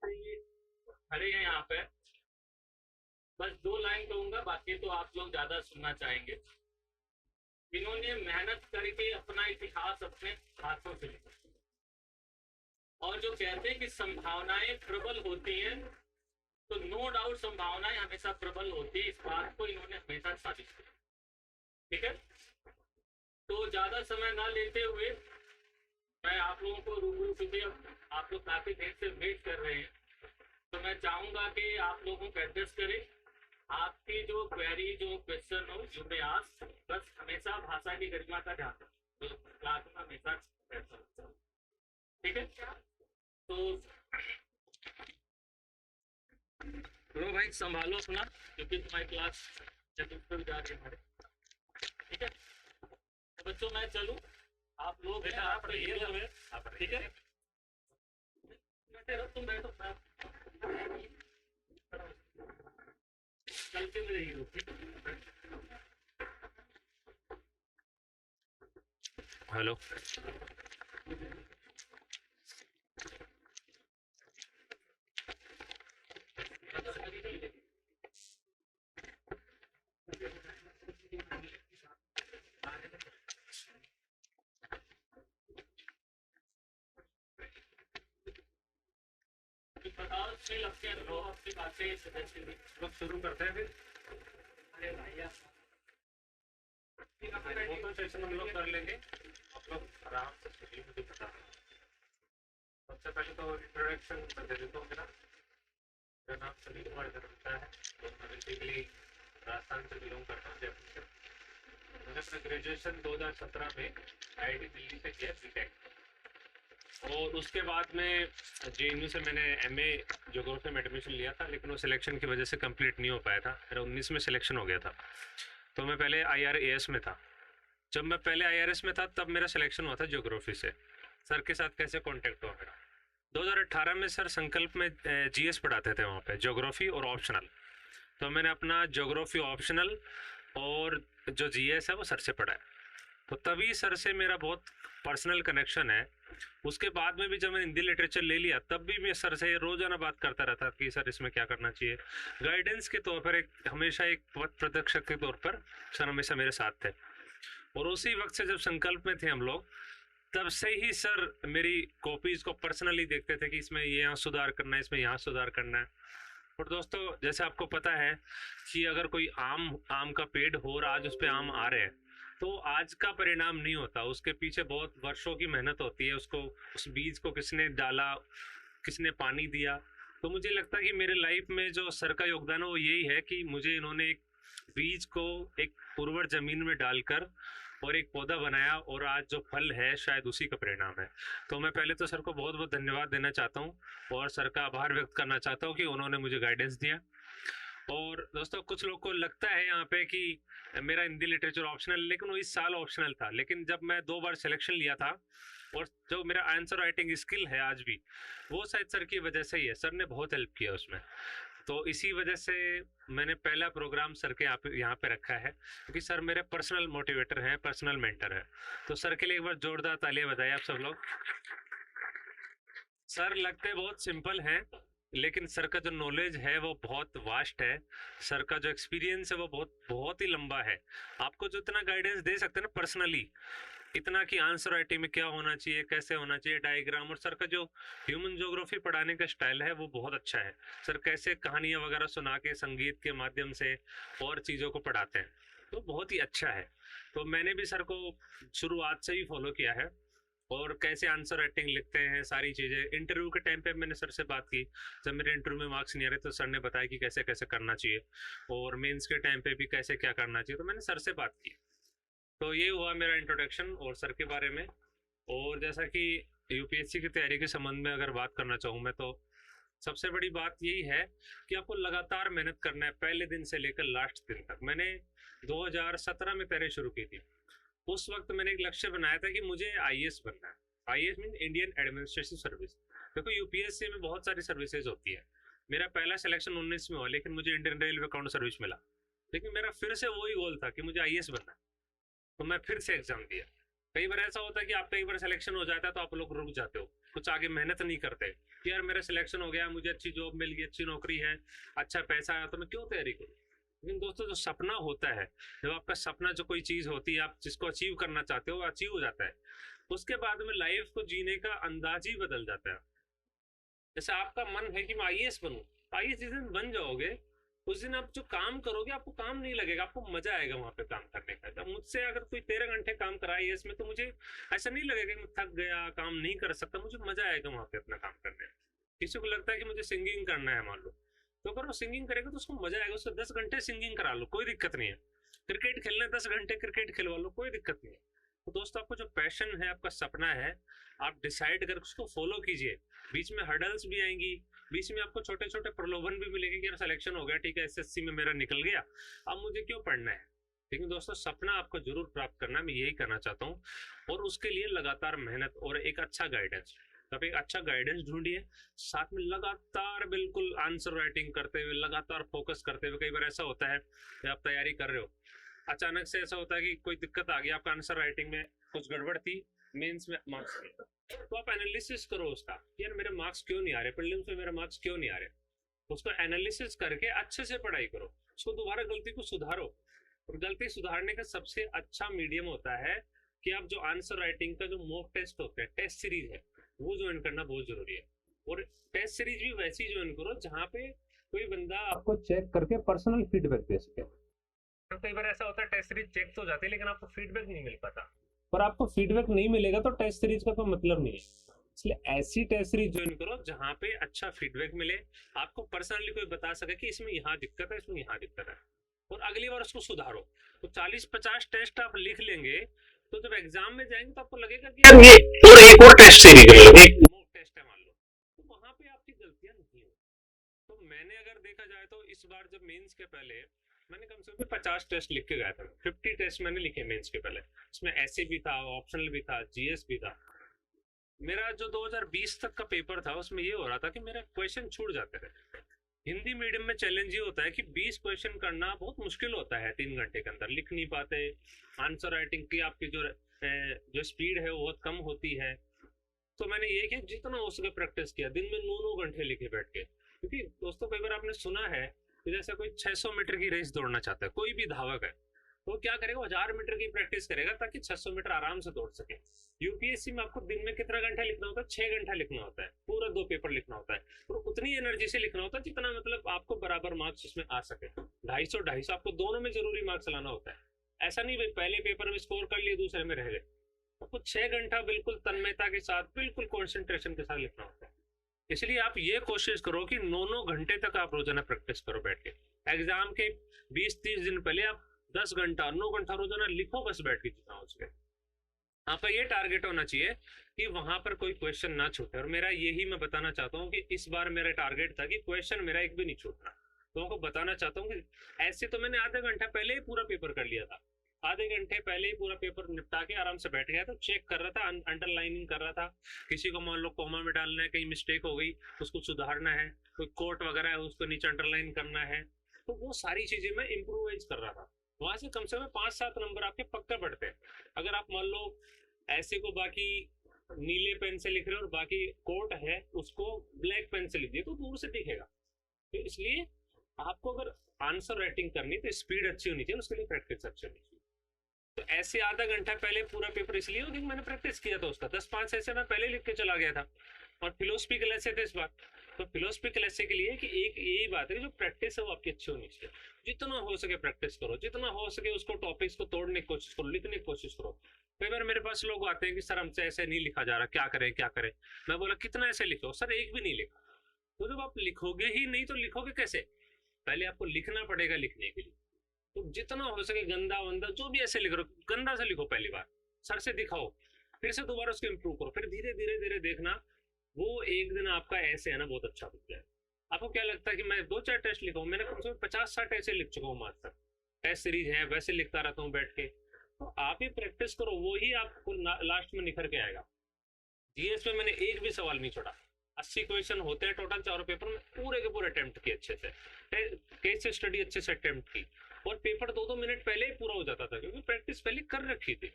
खड़े हैं यहाँ पे, बस 2 लाइन कहूंगा, बाकी तो आप लोग ज्यादा सुनना चाहेंगे। इन्होंने मेहनत करके अपना इतिहास अपने हाथों से लिखा, और जो कहते हैं कि संभावनाएं प्रबल होती हैं, तो नो डाउट संभावनाएं हमेशा प्रबल होती है, इस बात को इन्होंने हमेशा साबित किया। ठीक है, तो ज्यादा समय ना लेते हुए मैं आप लोगों को रूबरू, क्योंकि आप लोग काफी देर से वेट कर रहे हैं, तो मैं चाहूंगा कि आप लोगों को एडजस्ट करें। आपकी जो क्वेरी, जो क्वेश्चन हो, यू मे आस्क, बस हमेशा भाषा की गरिमा का ध्यान रखें, तो क्लास में हमेशा। ठीक है, तो लो भाई संभालो अपना, क्योंकि तुम्हारी क्लास चतुर्थ जा रही है हमारे। ठीक है, तो बच्चों मैं चलूँ, आप लोग हैं, आप रहिए घर में। ठीक है, बैठे रहो, तुम बैठो, चलते में रही हो। ठीक है, हेलो, बताओ इसमें लगते हैं तो अपनी बातें लोग शुरू करते हैं फिर। अरे भैया फोटो सेशन हम लोग कर लेंगे, आप लोग आराम से चलिए, मुझे बता। सबसे पहले तो इंट्रोडक्शन दे देता हूँ मेरा। मेरा नाम सुनील कुमार दरमिता है, तो मैं बेसिकली राजस्थान से बिलोंग करता हूँ, जयपुर से। मैंने अपना ग्रेजुएशन 2017 में IIT दिल्ली से किया, बीटेक, और उसके बाद में JNU से मैंने MA ज्योग्राफी में एडमिशन लिया था, लेकिन वो सिलेक्शन की वजह से कंप्लीट नहीं हो पाया था। मेरा 19 में सिलेक्शन हो गया था। तो मैं पहले IRAS में था। जब मैं पहले IRS में था तब मेरा सिलेक्शन हुआ था ज्योग्राफी से। सर के साथ कैसे कांटेक्ट हुआ मेरा, 2018 में सर संकल्प में GS पढ़ाते थे वहाँ पे, ज्योग्राफी और ऑप्शनल। तो मैंने अपना ज्योग्राफी ऑप्शनल और जो GS है वो सर से पढ़ा है, तो तभी सर से मेरा बहुत पर्सनल कनेक्शन है। उसके बाद में भी जब मैंने हिंदी लिटरेचर ले लिया, तब भी मैं सर से रोजाना बात करता रहता कि सर इसमें क्या करना चाहिए। गाइडेंस के तौर पर, एक हमेशा एक पथ प्रदर्शक के तौर पर सर हमेशा मेरे साथ थे। और उसी वक्त से जब संकल्प में थे हम लोग, तब से ही सर मेरी कॉपीज को पर्सनली देखते थे कि इसमें ये यहाँ सुधार करना है, इसमें यहाँ सुधार करना है। और दोस्तों, जैसे आपको पता है कि अगर कोई आम का पेड़ हो और आज उस पे आम आ रहे हैं, तो आज का परिणाम नहीं होता, उसके पीछे बहुत वर्षों की मेहनत होती है। उसको, उस बीज को किसने डाला, किसने पानी दिया। तो मुझे लगता है कि मेरे लाइफ में जो सर का योगदान है वो यही है कि मुझे इन्होंने एक बीज को एक उर्वर जमीन में डालकर और एक पौधा बनाया, और आज जो फल है शायद उसी का परिणाम है। तो मैं पहले तो सर को बहुत बहुत धन्यवाद देना चाहता हूँ, और सर का आभार व्यक्त करना चाहता हूँ कि उन्होंने मुझे गाइडेंस दिया। और दोस्तों, कुछ लोग को लगता है यहाँ पे कि मेरा हिंदी लिटरेचर ऑप्शनल, लेकिन वो इस साल ऑप्शनल था। लेकिन जब मैं 2 बार सिलेक्शन लिया था, और जो मेरा आंसर राइटिंग स्किल है आज भी, वो शायद सर की वजह से ही है। सर ने बहुत हेल्प किया उसमें। तो इसी वजह से मैंने पहला प्रोग्राम सर के यहाँ पे रखा है, क्योंकि सर मेरे पर्सनल मोटिवेटर हैं, पर्सनल मेंटर है। तो सर के लिए एक बार जोरदार तालियां बजाइए आप सब लोग। सर लगते बहुत सिंपल हैं, लेकिन सर का जो नॉलेज है वो बहुत वास्ट है। सर का जो एक्सपीरियंस है वो बहुत बहुत ही लंबा है। आपको जो इतना गाइडेंस दे सकते हैं ना पर्सनली, इतना कि आंसर राइटिंग में क्या होना चाहिए, कैसे होना चाहिए, डायग्राम। और सर का जो ह्यूमन ज्योग्राफी पढ़ाने का स्टाइल है वो बहुत अच्छा है। सर कैसे कहानियां वगैरह सुना के, संगीत के माध्यम से और चीज़ों को पढ़ाते हैं, तो बहुत ही अच्छा है। तो मैंने भी सर को शुरुआत से ही फॉलो किया है, और कैसे आंसर राइटिंग लिखते हैं, सारी चीज़ें। इंटरव्यू के टाइम पे मैंने सर से बात की, जब मेरे इंटरव्यू में मार्क्स नहीं आ रहे तो सर ने बताया कि कैसे कैसे करना चाहिए, और मेंस के टाइम पे भी कैसे क्या करना चाहिए, तो मैंने सर से बात की। तो ये हुआ मेरा इंट्रोडक्शन और सर के बारे में। और जैसा कि UPSC की तैयारी के संबंध में अगर बात करना चाहूँ मैं, तो सबसे बड़ी बात यही है कि आपको लगातार मेहनत करना है, पहले दिन से लेकर लास्ट दिन तक। मैंने 2017 में तैयारी शुरू की थी। उस वक्त मैंने एक लक्ष्य बनाया था कि मुझे IAS बनना है। IAS mean Indian administrative service. देखो, UPSC में बहुत सारी सर्विसेज होती है। मेरा पहला सिलेक्शन 19 में हुआ, लेकिन मुझे इंडियन रेलवे अकाउंट सर्विस मिला। लेकिन मेरा फिर से वही गोल था कि मुझे IAS बनना है, तो मैं फिर से एग्जाम दिया। कई बार ऐसा होता है कि आपका एक बार सिलेक्शन हो जाता है तो आप लोग रुक जाते हो, कुछ आगे मेहनत नहीं करते कि यार मेरा सिलेक्शन हो गया, मुझे अच्छी जॉब मिल गई, अच्छी नौकरी है, अच्छा पैसा आया, तो मैं क्यों तैयारी करूँ। लेकिन दोस्तों जो सपना होता है, जब आपका सपना जो कोई चीज होती है आप जिसको अचीव करना चाहते हो वो अचीव हो जाता है, उसके बाद में लाइफ को जीने का अंदाज ही बदल जाता है। जैसे आपका मन है कि मैं आईएएस बनूं, आईएएस जिस दिन बन जाओगे उस दिन आप जो काम करोगे आपको काम नहीं लगेगा, आपको मजा आएगा वहां पे काम करने का। जब मुझसे अगर कोई 13 घंटे काम करा आईएएस में तो मुझे ऐसा नहीं लगेगा कि मैं थक गया, काम नहीं कर सकता, मुझे मजा आएगा वहां पे अपना काम करने में। किसी को लगता है कि मुझे सिंगिंग करना है मान लो, तो अगर वो सिंगिंग करेगा तो उसको मजा आएगा, उसको 10 घंटे सिंगिंग करा लो, कोई दिक्कत नहीं है। क्रिकेट खेलना 10 घंटे क्रिकेट खिलवा लो, कोई दिक्कत नहीं है। तो दोस्तों आपको जो पैशन है, आपका सपना है, आप डिसाइड कर उसको फॉलो कीजिए। बीच में हर्डल्स भी आएंगी, बीच में आपको छोटे छोटे प्रलोभन भी मिलेंगे कि यार सिलेक्शन हो गया, ठीक है, एसएससी में मेरा निकल गया, अब मुझे क्यों पढ़ना है। लेकिन दोस्तों सपना आपको जरूर प्राप्त करना, मैं यही करना चाहता हूँ। और उसके लिए लगातार मेहनत और एक अच्छा गाइडेंस, आप एक अच्छा गाइडेंस ढूंढिए, साथ में लगातार बिल्कुल आंसर राइटिंग करते हुए, लगातार फोकस करते हुए। कई बार ऐसा होता है कि आप तैयारी कर रहे हो, अचानक से ऐसा होता है कि कोई दिक्कत आ गई, आपका आंसर राइटिंग में कुछ गड़बड़ थी, मेंस में मार्क्स, तो आप एनालिसिस करो उसका, यार मेरे मार्क्स क्यों नहीं आ रहे, प्रीलिम्स में मेरे मार्क्स क्यों नहीं आ रहे। उसको एनालिसिस करके अच्छे से पढ़ाई करो, उसको दोबारा गलती को सुधारो। और गलती सुधारने का सबसे अच्छा मीडियम होता है कि आप जो आंसर राइटिंग का जो मॉक टेस्ट होता है, टेस्ट सीरीज है, वो ज्वाइन करना बहुत जरूरी है। और टेस्ट सीरीज भी वैसी ज्वाइन करो जहाँ पे कोई बंदा आपको चेक करके पर्सनल फीडबैक दे सके। तो कई बार ऐसा होता है टेस्ट सीरीज चेक तो हो जाती है लेकिन आपको फीडबैक नहीं मिल पाता, और आपको फीडबैक नहीं मिलेगा तो टेस्ट सीरीज का कोई मतलब नहीं है। इसलिए ऐसी टेस्ट सीरीज ज्वाइन करो जहाँ पे अच्छा फीडबैक मिले, आपको पर्सनली कोई बता सके कि इसमें यहाँ दिक्कत है, इसमें यहाँ दिक्कत है, और अगली बार उसको सुधारो। तो 40-50 टेस्ट आप लिख लेंगे तो जब एग्जाम में जाएंगे तो आपको लगेगा कि यार ये और एक और टेस्ट सीरीज है, एक मॉक टेस्ट है मान लो, तो वहां पे आपकी गलतियां नहीं हो। तो मैंने अगर देखा जाए तो इस बार जब मेंस के पहले मैंने कम से कम 50 टेस्ट लिख के गया था, 50 टेस्ट मैंने लिखे मेंस के पहले। इसमें ऐसे भी था, ऑप्शनल भी था, जीएस भी था। मेरा जो 2020 तक का पेपर था उसमें ये हो रहा था कि मेरे क्वेश्चन छूट जाते थे। हिंदी मीडियम में चैलेंज ये होता है कि 20 क्वेश्चन करना बहुत मुश्किल होता है, 3 घंटे के अंदर लिख नहीं पाते। आंसर राइटिंग की आपकी जो स्पीड है वो बहुत कम होती है। तो मैंने ये किया, जितना हो सके प्रैक्टिस किया, दिन में 9-9 घंटे लिखे बैठ के। क्योंकि दोस्तों कई बार आपने सुना है कि जैसे कोई 600 मीटर की रेस दौड़ना चाहता है, कोई भी धावक है, तो क्या करेगा, 1000 मीटर की प्रैक्टिस करेगा ताकि 600 मीटर आराम से दौड़ सके। यूपीएससी में आपको दिन में कितना घंटा लिखना होता है, 6 घंटा लिखना होता है, पूरा 2 पेपर लिखना होता है, और उतनी एनर्जी से लिखना होता है जितना मतलब आपको बराबर मार्क्स इसमें आ सके। 250-250 आपको दोनों में जरूरी मार्क्स लाना होता है। ऐसा नहीं भाई पहले पेपर में स्कोर कर लिए दूसरे में रह गए, आपको 6 घंटा बिल्कुल तन्मयता के साथ, बिल्कुल कॉन्सेंट्रेशन के साथ लिखना होता है। इसलिए आप ये कोशिश करो कि 9-9 घंटे तक आप रोजाना प्रैक्टिस करो बैठ के। एग्जाम के 20-30 दिन पहले आप 10 घंटा 9 घंटा रोजाना लिखो बस बैठ के, जितना हो सके। आपका ये टारगेट होना चाहिए कि वहां पर कोई क्वेश्चन ना छूटे। और मेरा यही मैं बताना चाहता हूँ कि इस बार मेरा टारगेट था कि क्वेश्चन मेरा एक भी नहीं छूटना। तो आपको बताना चाहता हूँ कि ऐसे तो मैंने आधा घंटा पहले ही पूरा पेपर कर लिया था, आधे घंटे पहले ही पूरा पेपर निपटा के आराम से बैठ गया था, चेक कर रहा था, अंडरलाइनिंग कर रहा था। किसी को मान लो कॉमा में डालना है, कहीं मिस्टेक हो गई उसको सुधारना है, कोई कोट वगैरह है उसको नीचे अंडरलाइन करना है, तो वो सारी चीजें मैं इम्प्रूवाइज कर रहा था। वहां से कम से कम 5-7 नंबर आपके पक्का बढ़ते हैं। अगर आप मान लो ऐसे को बाकी नीले पेन से लिख रहे हो और बाकी कोट है उसको ब्लैक पेन से लिख दिए तो दूर से दिखेगा। तो इसलिए आपको अगर आंसर राइटिंग करनी तो स्पीड अच्छी होनी चाहिए, उसके लिए प्रैक्टिस अच्छी होनी चाहिए। तो ऐसे आधा घंटा पहले पूरा पेपर इसलिए हो क्योंकि मैंने प्रैक्टिस किया था उसका, 10-5 ऐसे मैं पहले लिख के चला गया था। और फिलोसफिकल ऐसे थे इस बार, तो फिलोसफिकल ऐसे के लिए कि एक यही बात है कि जो प्रैक्टिस है वो आपकी अच्छी होनी चाहिए। जितना हो सके प्रैक्टिस करो, जितना हो सके उसको टॉपिक्स को तोड़ने की कोशिश करो, लिखने की कोशिश करो। कई बार मेरे पास लोग आते हैं कि सर हमसे ऐसे नहीं लिखा जा रहा, क्या करें क्या करें। मैं बोला कितना ऐसे लिखो, सर एक भी नहीं लिखा। तो जब आप लिखोगे ही नहीं तो लिखोगे कैसे, पहले आपको लिखना पड़ेगा लिखने के लिए। तो जितना हो सके गंदा वंदा जो भी ऐसे लिख रहे हो, गंदा से लिखो, पहली बार सर से दिखाओ, फिर से दोबारा उसको इम्प्रूव करो, फिर धीरे धीरे धीरे देखना वो एक दिन आपका ऐसे है ना बहुत अच्छा बन जाए। आपको क्या लगता है कि मैं 2-4 टेस्ट लिखा हूँ, मैंने कम से कम 50-60 ऐसे लिख चुका हूँ आज तक, टेस्ट सीरीज है वैसे लिखता रहता हूँ बैठ के। तो आप ही प्रैक्टिस करो, वो ही आपको लास्ट में निखर के आएगा। जीएस में मैंने एक भी सवाल नहीं छोड़ा, 80 क्वेश्चन होते हैं टोटल चारों पेपर में, पूरे के पूरे अटेम्प्ट किए अच्छे से, केस स्टडी अच्छे से अटेम्प्ट की, और पेपर 2-2 मिनट पहले ही पूरा हो जाता था क्योंकि प्रैक्टिस पहले कर रखी थी।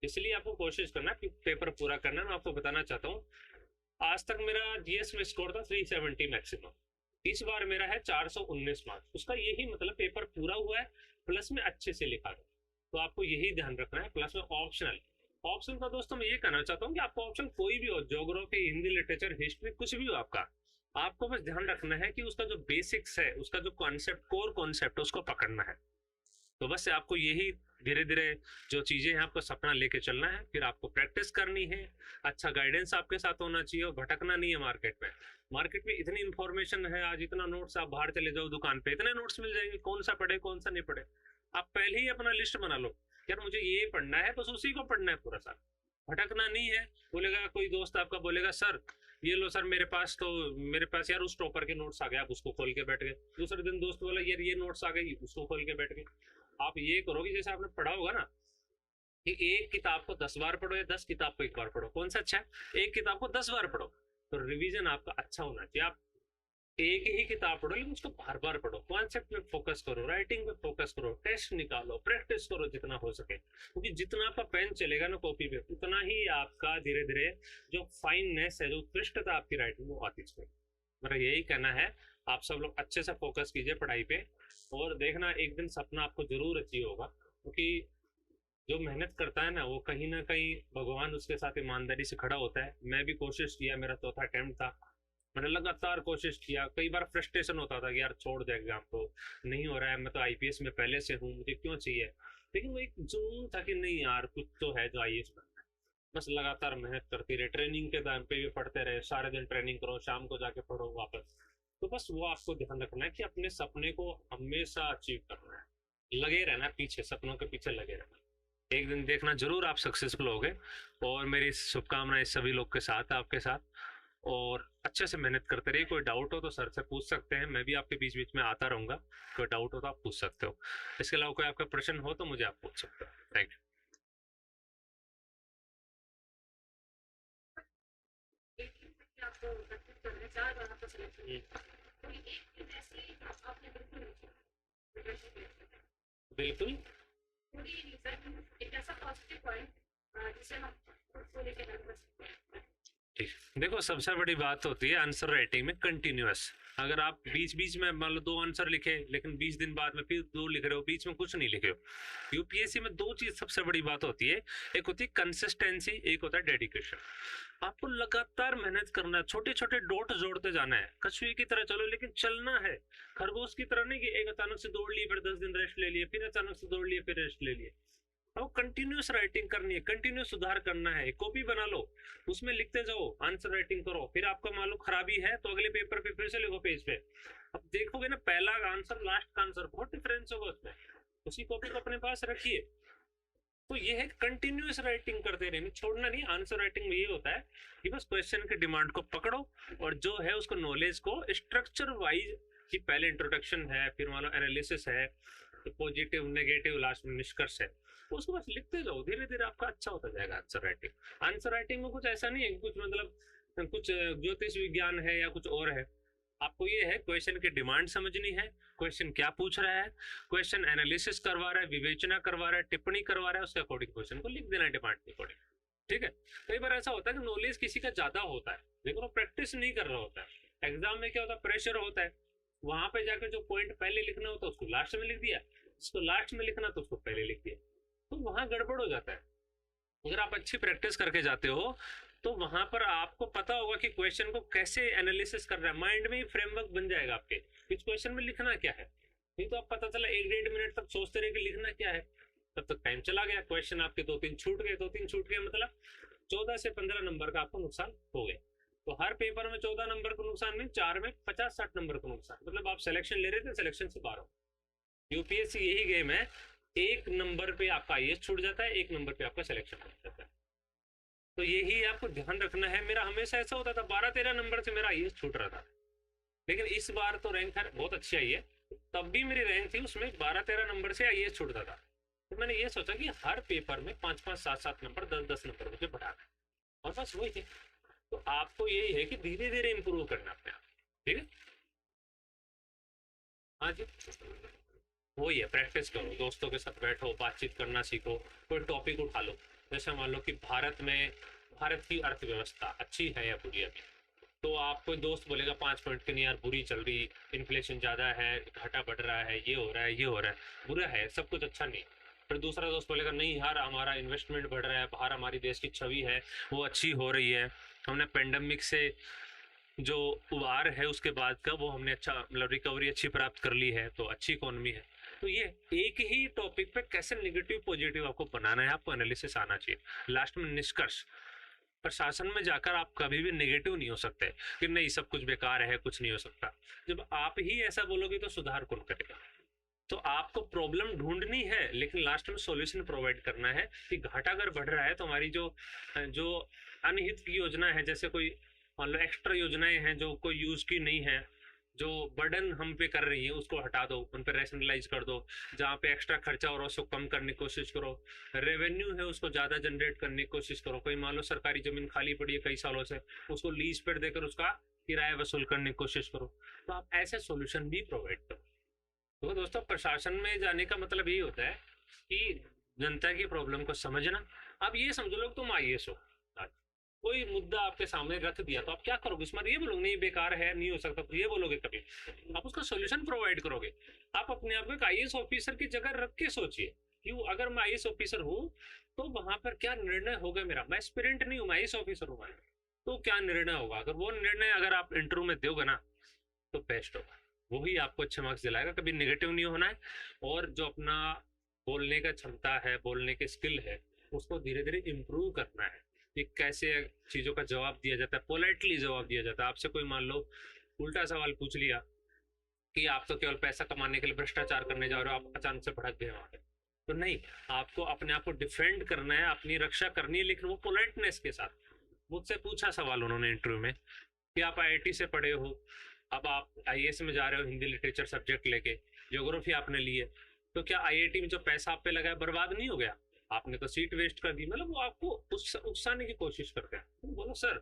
इसलिए आपको कोशिश करना कि पेपर पूरा करना। मैं आपको बताना चाहता हूँ आज तक मेरा जीएस में स्कोर था 370 मैक्सिमम, इस बार मेरा है 419 मार्क्स। उसका यही मतलब पेपर पूरा हुआ है, प्लस में अच्छे से लिखा गया। तो आपको यही ध्यान रखना है। प्लस में ऑप्शनल, ऑप्शन का दोस्तों मैं ये कहना चाहता हूँ कि आपका ऑप्शन कोई भी हो, ज्योग्राफी, हिंदी, लिटरेचर, हिस्ट्री, कुछ भी हो आपका, आपको बस ध्यान रखना है कि उसका जो बेसिक्स है, उसका जो कॉन्सेप्ट, कोर कॉन्सेप्ट, उसको पकड़ना है। तो बस आपको यही धीरे धीरे जो चीजें हैं आपको सपना लेके चलना है, फिर आपको प्रैक्टिस करनी है, अच्छा गाइडेंस आपके साथ होना चाहिए और भटकना नहीं है मार्केट में। मार्केट में इतनी इंफॉर्मेशन है आज, इतना नोट्स, आप बाहर चले जाओ दुकान पे, इतने नोट्स मिल जाएंगे, कौन सा पढ़े कौन सा नहीं पढ़े। आप पहले ही अपना लिस्ट बना लो, यार मुझे ये पढ़ना है, बस उसी को पढ़ना है पूरा साल, भटकना नहीं है। बोलेगा कोई दोस्त आपका, बोलेगा सर ये लो सर मेरे पास यार उस टॉपर के नोट्स आ गए, आप उसको खोल के बैठ गए। दूसरे दिन दोस्त बोला यार ये नोट्स आ गई, उसको खोल के बैठ गए। आप ये करोगे, जैसे आपने पढ़ा होगा ना कि एक किताब को 10 बार पढ़ो या 10 किताब को एक बार पढ़ो, कौन सा अच्छा है? एक किताब को 10 बार पढ़ो, तो रिवीजन आपका अच्छा होना चाहिए। आप एक ही किताब पढ़ो लेकिन उसको बार बार पढ़ो, कॉन्सेप्ट पे फोकस करो, राइटिंग पे फोकस करो, टेस्ट निकालो, प्रैक्टिस करो जितना हो सके, क्योंकि जितना आपका पेन चलेगा ना कॉपी पे, उतना ही आपका धीरे धीरे जो फाइननेस है, जो उत्कृष्टता आपकी राइटिंग वो आती चलेगी। मेरा यही कहना है, आप सब लोग अच्छे से फोकस कीजिए पढ़ाई पे, और देखना एक दिन सपना आपको जरूर अचीव होगा, क्योंकि जो मेहनत करता है ना कहीं भगवान उसके साथ ईमानदारी से खड़ा होता है। मैं भी कोशिश किया, मेरा चौथा अटेम्प्ट था, मैंने लगातार कोशिश किया, कई बार फ्रस्ट्रेशन होता था कि यार छोड़ दे एग्जाम को, नहीं हो रहा है, मैं तो आईपीएस में पहले से हूँ, मुझे क्यों चाहिए। लेकिन वो एक जुनून था कि नहीं यार कुछ तो है जो आईएएस बनना है। बस लगातार मेहनत करते रहे, ट्रेनिंग के टाइम पे भी पढ़ते रहे, सारे दिन ट्रेनिंग करो, शाम को जाके पढ़ो वापस। तो बस वो आपको ध्यान रखना है कि अपने सपने को हमेशा अचीव करना है, लगे रहना पीछे, सपनों के पीछे लगे रहना। एक दिन देखना जरूर आप सक्सेसफुल होगे, और मेरी शुभकामनाएं सभी लोग के साथ, आपके साथ, और अच्छे से मेहनत करते रहिए। कोई डाउट हो तो सर से पूछ सकते हैं, मैं भी आपके बीच बीच में आता रहूंगा, कोई डाउट हो तो आप पूछ सकते हो। इसके अलावा कोई आपका प्रश्न हो तो मुझे आप पूछ सकते हो। Thank you. बिल्कुल, ठीक। देखो सबसे बड़ी बात होती है आंसर राइटिंग में कंटिन्यूअस। अगर आप बीच बीच में मान लो 2 आंसर लिखे, लेकिन 20 दिन बाद में फिर 2 लिख रहे हो, बीच में कुछ नहीं लिखे हो। यूपीएससी में 2 चीज सबसे बड़ी बात होती है, एक होती है कंसिस्टेंसी, एक होता है डेडिकेशन। आपको लगातार मेहनत करना है, छोटे छोटे डॉट जोड़ते जाना है, कछुए की तरह चलो लेकिन चलना है, खरगोश की तरह नहीं कि एक अचानक से दौड़ लिए फिर 10 दिन रेस्ट ले लिए, फिर अचानक से दौड़ लिए फिर रेस्ट ले लिए। अब कंटिन्यूस राइटिंग करनी है, कंटिन्यूस सुधार करना है, कॉपी बना लो, उसमें लिखते जाओ, आंसर राइटिंग करो, फिर आपका मान लो खराबी है तो अगले पेपर पे फिर से लिखो पेज पे। अब देखोगे ना पहला आंसर लास्ट का आंसर बहुत डिफरेंस होगा उसमें, उसी कॉपी को अपने पास रखिए। तो ये है कंटिन्यूस राइटिंग करते रहना, छोड़ना नहीं। आंसर राइटिंग में ये होता है कि बस क्वेश्चन के डिमांड को पकड़ो, और जो है उसको नॉलेज को स्ट्रक्चर वाइज, कि पहले इंट्रोडक्शन है, फिर मान लो एनालिसिस है, तो पॉजिटिव नेगेटिव, लास्ट में निष्कर्ष है, तो उसको बस लिखते जाओ, धीरे धीरे आपका अच्छा होता जाएगा आंसर राइटिंग। आंसर राइटिंग में कुछ ऐसा नहीं है कि कुछ मतलब कुछ ज्योतिष विज्ञान है या कुछ और है। आपको ये है क्वेश्चन की डिमांड समझनी है, क्वेश्चन क्या पूछ रहा है, क्वेश्चन एनालिसिस करवा रहा है, विवेचना करवा रहा है, टिप्पणी करवा रहा है, उसके अकॉर्डिंग क्वेश्चन को लिख देना है डिमांड के अकॉर्डिंग। ठीक है। कई बार ऐसा होता है कि नॉलेज किसी का ज्यादा होता है लेकिन वो प्रैक्टिस नहीं कर रहा होता है। एग्जाम में क्या होता है, प्रेशर होता है, वहां पे जाकर जो पॉइंट पहले लिखना होता है उसको लास्ट में लिख दिया, जिसको लास्ट में लिखना तो उसको पहले लिख दिया, तो वहां गड़बड़ हो जाता है। अगर आप अच्छी प्रैक्टिस करके जाते हो तो वहां पर आपको पता होगा कि क्वेश्चन को कैसे एनालिसिस करना है, माइंड में ही फ्रेमवर्क बन जाएगा आपके, इस क्वेश्चन में लिखना क्या है। नहीं तो आप पता चला 1-1.5 मिनट तक सोचते रहे कि लिखना क्या है, तब तक टाइम चला गया, क्वेश्चन आपके 2-3 छूट गए, 2-3 छूट गए, मतलब 14 से 15 नंबर का आपको नुकसान हो गया। तो हर पेपर में 14 नंबर का नुकसान में 4 में 50-60 नंबर का नुकसान, मतलब आप सिलेक्शन ले रहे थे, सिलेक्शन से बाहर हो। यूपीएससी यही गेम है, 1 नंबर पे आपका आईएएस छूट जाता है, 1 नंबर पे आपका सिलेक्शन हो जाता है। तो यही आपको ध्यान रखना है। मेरा हमेशा ऐसा होता था, 12-13 नंबर से मेरा आईएएस छूट रहा था, लेकिन इस बार तो रैंक बहुत अच्छी आई है, तब भी मेरी रैंक थी उसमें 12-13 नंबर से आईएएस छूटता था। तो मैंने ये सोचा कि हर पेपर में 5-5, 7-7 नंबर, 10-10 नंबर मुझे बढ़ाना है, और बस वही है। तो आपको यही है कि धीरे धीरे इंप्रूव करना अपने आप। ठीक है, हाँ जी, वही है, प्रैक्टिस करो, दोस्तों के साथ बैठो, बातचीत करना सीखो, कोई टॉपिक उठा लो। जैसे मान लो कि भारत में भारत की अर्थव्यवस्था अच्छी है या बुरी अभी। तो आप कोई दोस्त बोलेगा 5 पॉइंट के नहीं यार बुरी चल रही, इन्फ्लेशन ज़्यादा है, घाटा बढ़ रहा है, ये हो रहा है, ये हो रहा है, बुरा है, सब कुछ अच्छा नहीं। फिर दूसरा दोस्त बोलेगा नहीं यार हमारा इन्वेस्टमेंट बढ़ रहा है, बाहर हमारी देश की छवि है वो अच्छी हो रही है, हमने पेंडेमिक से जो उबार है उसके बाद का वो हमने अच्छा मतलब रिकवरी अच्छी प्राप्त कर ली है, तो अच्छी इकोनॉमी है। तो ये एक ही टॉपिक पे कैसे नेगेटिव पॉजिटिव आपको बनाना है, आपको एनालिसिस आना चाहिए। लास्ट में निष्कर्ष, प्रशासन में जाकर आप कभी भी नेगेटिव नहीं हो सकते कि नहीं सब कुछ बेकार है, कुछ नहीं हो सकता। जब आप ही ऐसा बोलोगे तो सुधार कौन करेगा? तो आपको प्रॉब्लम ढूंढनी है लेकिन लास्ट में सॉल्यूशन प्रोवाइड करना है कि घाटा अगर बढ़ रहा है तो हमारी जो जो अनहित की योजना है, जैसे कोई मान लो एक्स्ट्रा योजनाएं हैं जो कोई यूज की नहीं है, जो बर्डन हम पे कर रही है उसको हटा दो, उन पे रैशनलाइज कर दो। जहाँ पे एक्स्ट्रा खर्चा हो रहा है उसको कम करने की कोशिश करो, रेवेन्यू है उसको ज्यादा जनरेट करने की कोशिश करो। कोई मान लो सरकारी जमीन खाली पड़ी है कई सालों से, उसको लीज पर देकर उसका किराया वसूल करने की कोशिश करो। तो आप ऐसे सोल्यूशन भी प्रोवाइड करो। तो दोस्तों प्रशासन में जाने का मतलब ये होता है कि जनता की प्रॉब्लम को समझना। अब ये समझ लो तुम आईएएस हो, कोई मुद्दा आपके सामने रख दिया तो आप क्या करोगे? इसमें ये बोलोगे नहीं बेकार है, नहीं हो सकता, तो ये बोलोगे कभी? आप उसका सोल्यूशन प्रोवाइड करोगे। आप अपने आप को एक आईएएस ऑफिसर की जगह रख के सोचिए कि अगर मैं आईएएस ऑफिसर हूँ तो वहां पर क्या निर्णय होगा मेरा। मैं एस्पिरेंट नहीं हूँ, मैं आईएएस ऑफिसर हूँ, तो क्या निर्णय होगा? अगर वो निर्णय अगर आप इंटरव्यू में दोगे ना तो बेस्ट होगा, वही आपको अच्छे मार्क्स दिलाएगा। कभी नेगेटिव नहीं होना है, और जो अपना बोलने का क्षमता है, बोलने की स्किल है, उसको धीरे धीरे इम्प्रूव करना है कि कैसे चीज़ों का जवाब दिया जाता है, पोलाइटली जवाब दिया जाता है। आपसे कोई मान लो उल्टा सवाल पूछ लिया कि आप तो केवल पैसा कमाने के लिए भ्रष्टाचार करने जा रहे हो, आप अचानक से भड़क गए वहां पे, तो नहीं, आपको अपने आप को डिफेंड करना है, अपनी रक्षा करनी है, लेकिन वो पोलाइटनेस के साथ। मुझसे पूछा सवाल उन्होंने इंटरव्यू में कि आप आईआईटी से पढ़े हो, अब आप आईएएस में जा रहे हो, हिंदी लिटरेचर सब्जेक्ट लेके, ज्योग्राफी आपने ली है, तो क्या आईआईटी में जो पैसा आप पे लगा है बर्बाद नहीं हो गया? आपने तो सीट वेस्ट कर दी। मतलब वो आपको उकसाने की कोशिश करते हैं। तो बोलो सर